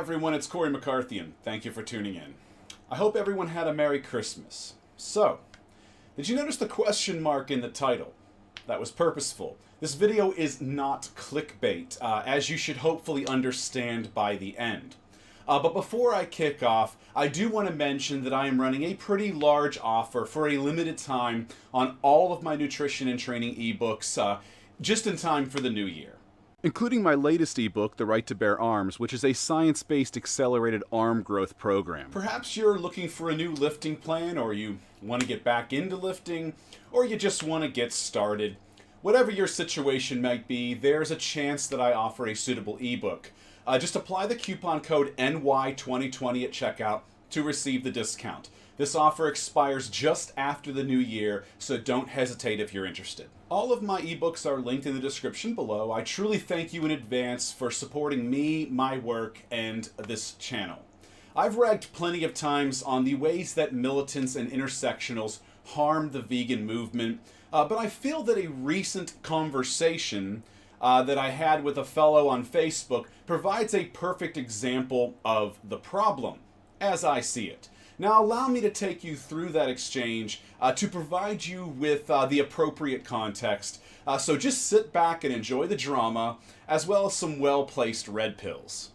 everyone, it's Cory McCarthy, and thank you for tuning in. I hope everyone had a Merry Christmas. So, did you notice the question mark in the title? That was purposeful. This video is not clickbait, as you should hopefully understand by the end. But before I kick off, I do want to mention that I am running a pretty large offer for a limited time on all of my nutrition and training ebooks, just in time for the new year. Including my latest ebook, The Right to Bear Arms, which is a science-based accelerated arm growth program. Perhaps you're looking for a new lifting plan, or you want to get back into lifting, or you just want to get started. Whatever your situation might be, there's a chance that I offer a suitable ebook. Just apply the coupon code NY2020 at checkout to receive the discount. This offer expires just after the new year, so don't hesitate if you're interested. All of my ebooks are linked in the description below. I truly thank you in advance for supporting me, my work, and this channel. I've ragged plenty of times on the ways that militants and intersectionals harm the vegan movement, but I feel that a recent conversation that I had with a fellow on Facebook provides a perfect example of the problem, as I see it. Now allow me to take you through that exchange to provide you with the appropriate context. So just sit back and enjoy the drama, as well as some well-placed red pills.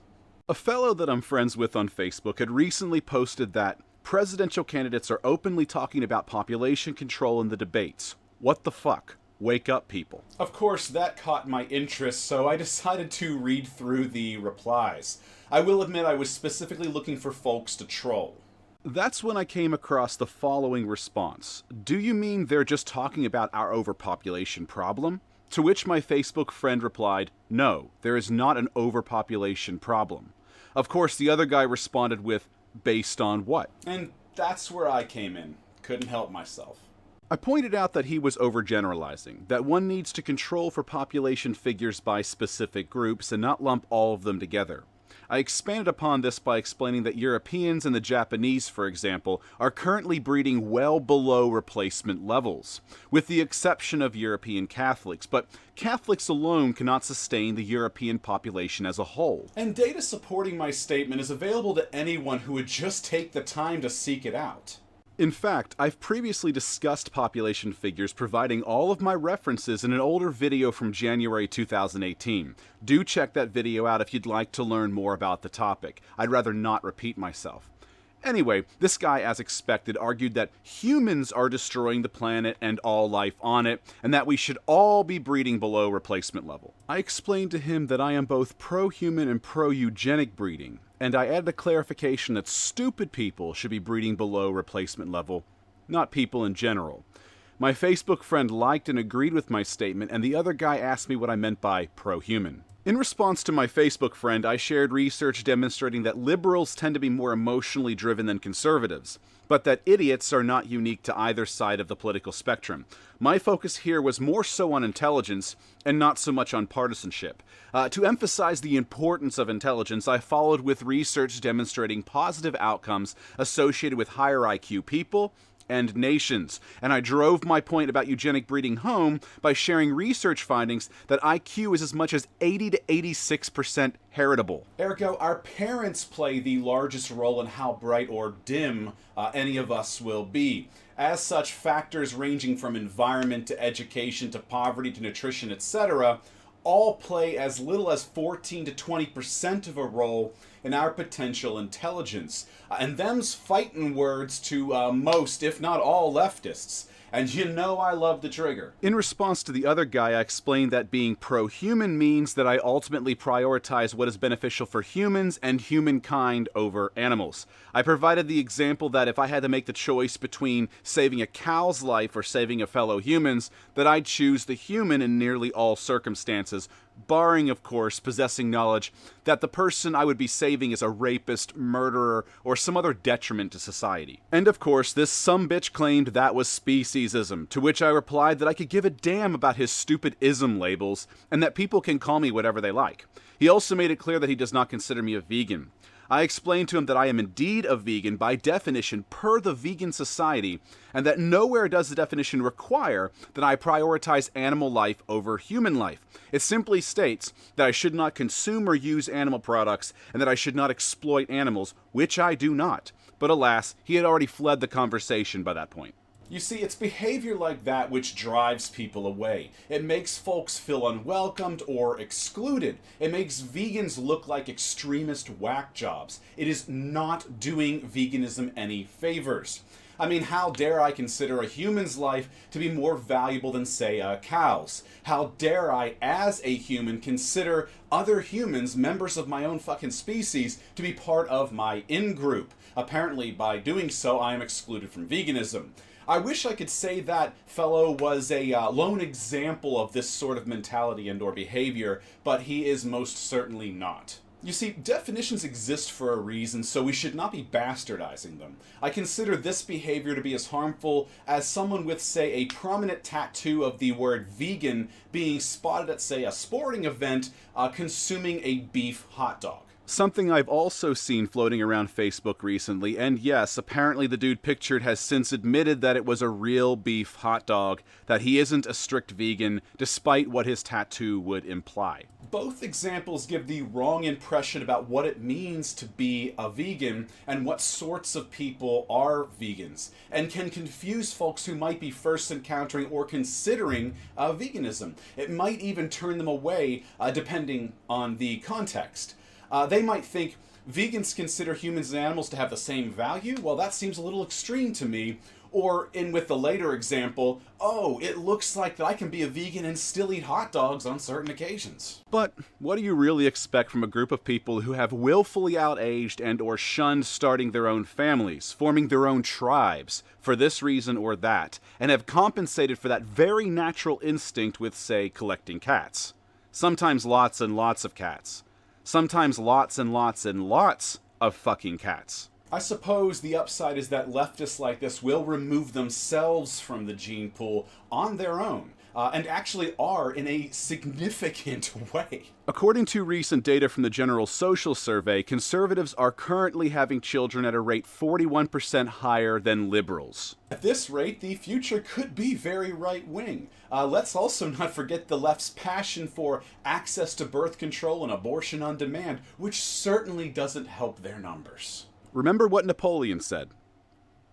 A fellow that I'm friends with on Facebook had recently posted that presidential candidates are openly talking about population control in the debates. What the fuck? Wake up, people. Of course, that caught my interest, so I decided to read through the replies. I will admit I was specifically looking for folks to troll. That's when I came across the following response. Do you mean they're just talking about our overpopulation problem? To which my Facebook friend replied, no, there is not an overpopulation problem. Of course, the other guy responded with, based on what? And that's where I came in. Couldn't help myself. I pointed out that he was overgeneralizing, that one needs to control for population figures by specific groups and not lump all of them together. I expanded upon this by explaining that Europeans and the Japanese, for example, are currently breeding well below replacement levels, with the exception of European Catholics, but Catholics alone cannot sustain the European population as a whole. And data supporting my statement is available to anyone who would just take the time to seek it out. In fact, I've previously discussed population figures, providing all of my references in an older video from January 2018. Do check that video out if you'd like to learn more about the topic. I'd rather not repeat myself. Anyway, this guy, as expected, argued that humans are destroying the planet and all life on it, and that we should all be breeding below replacement level. I explained to him that I am both pro-human and pro-eugenic breeding, and I added a clarification that stupid people should be breeding below replacement level, not people in general. My Facebook friend liked and agreed with my statement, and the other guy asked me what I meant by pro-human. In response to my Facebook friend, I shared research demonstrating that liberals tend to be more emotionally driven than conservatives, but that idiots are not unique to either side of the political spectrum. My focus here was more so on intelligence and not so much on partisanship. To emphasize the importance of intelligence, I followed with research demonstrating positive outcomes associated with higher IQ people and nations. And I drove my point about eugenic breeding home by sharing research findings that IQ is as much as 80 to 86% heritable. Ergo, our parents play the largest role in how bright or dim any of us will be. As such, factors ranging from environment to education to poverty to nutrition, etc., all play as little as 14 to 20% of a role in our potential intelligence. And them's fighting words to most, if not all, leftists. And you know I love the trigger. In response to the other guy, I explained that being pro-human means that I ultimately prioritize what is beneficial for humans and humankind over animals. I provided the example that if I had to make the choice between saving a cow's life or saving a fellow human's, that I'd choose the human in nearly all circumstances, barring, of course, possessing knowledge that the person I would be saving is a rapist, murderer, or some other detriment to society. And of course, this sumbitch claimed that was speciesism, to which I replied that I could give a damn about his stupid ism labels, and that people can call me whatever they like. He also made it clear that he does not consider me a vegan. I explained to him that I am indeed a vegan by definition per the Vegan Society, and that nowhere does the definition require that I prioritize animal life over human life. It simply states that I should not consume or use animal products and that I should not exploit animals, which I do not. But alas, he had already fled the conversation by that point. You see, it's behavior like that which drives people away. It makes folks feel unwelcomed or excluded. It makes vegans look like extremist whack jobs. It is not doing veganism any favors. I mean, how dare I consider a human's life to be more valuable than, say, a cow's? How dare I, as a human, consider other humans, members of my own fucking species, to be part of my in-group? Apparently, by doing so, I am excluded from veganism. I wish I could say that fellow was a lone example of this sort of mentality and or behavior, but he is most certainly not. You see, definitions exist for a reason, so we should not be bastardizing them. I consider this behavior to be as harmful as someone with, say, a prominent tattoo of the word vegan being spotted at, say, a sporting event consuming a beef hot dog. Something I've also seen floating around Facebook recently, and yes, apparently the dude pictured has since admitted that it was a real beef hot dog, that he isn't a strict vegan, despite what his tattoo would imply. Both examples give the wrong impression about what it means to be a vegan and what sorts of people are vegans, and can confuse folks who might be first encountering or considering veganism. It might even turn them away, depending on the context. They might think, vegans consider humans and animals to have the same value? Well, that seems a little extreme to me. Or, with the later example, oh, it looks like that I can be a vegan and still eat hot dogs on certain occasions. But what do you really expect from a group of people who have willfully outaged and or shunned starting their own families, forming their own tribes, for this reason or that, and have compensated for that very natural instinct with, say, collecting cats? Sometimes lots and lots of cats. Sometimes lots and lots and lots of fucking cats. I suppose the upside is that leftists like this will remove themselves from the gene pool on their own, and actually are in a significant way. According to recent data from the General Social Survey, conservatives are currently having children at a rate 41% higher than liberals. At this rate, the future could be very right-wing. Let's also not forget the left's passion for access to birth control and abortion on demand, which certainly doesn't help their numbers. Remember what Napoleon said: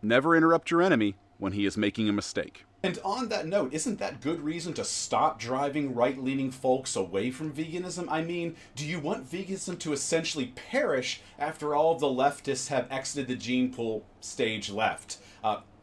never interrupt your enemy when he is making a mistake. And on that note, isn't that good reason to stop driving right-leaning folks away from veganism? I mean, do you want veganism to essentially perish after all of the leftists have exited the gene pool stage left?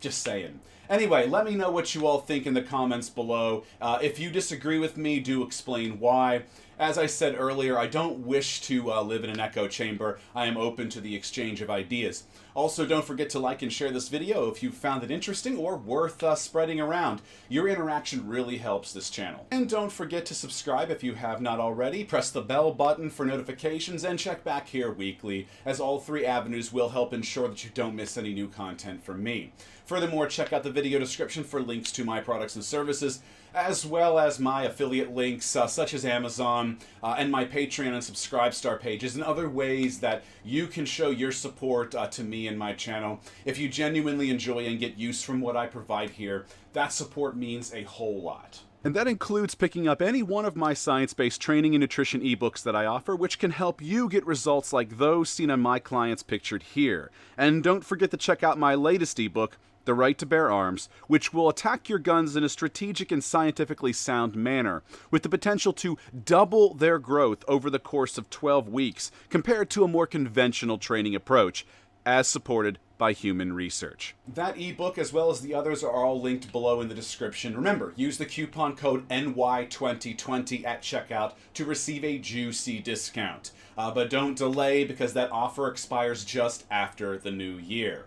Just saying. Anyway, let me know what you all think in the comments below. If you disagree with me, do explain why. As I said earlier, I don't wish to live in an echo chamber. I am open to the exchange of ideas. Also, don't forget to like and share this video if you found it interesting or worth spreading around. Your interaction really helps this channel. And don't forget to subscribe if you have not already. Press the bell button for notifications and check back here weekly, as all three avenues will help ensure that you don't miss any new content from me. Furthermore, check out the video description for links to my products and services, as well as my affiliate links such as Amazon and my Patreon and Subscribestar pages, and other ways that you can show your support to me and my channel. If you genuinely enjoy and get use from what I provide here, that support means a whole lot. And that includes picking up any one of my science-based training and nutrition ebooks that I offer, which can help you get results like those seen on my clients pictured here. And don't forget to check out my latest ebook, The Right to Bear Arms, which will attack your guns in a strategic and scientifically sound manner, with the potential to double their growth over the course of 12 weeks, compared to a more conventional training approach, as supported by human research. That ebook, as well as the others, are all linked below in the description. Remember, use the coupon code NY2020 at checkout to receive a juicy discount. But don't delay, because that offer expires just after the new year.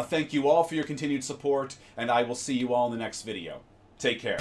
Thank you all for your continued support, and I will see you all in the next video. Take care.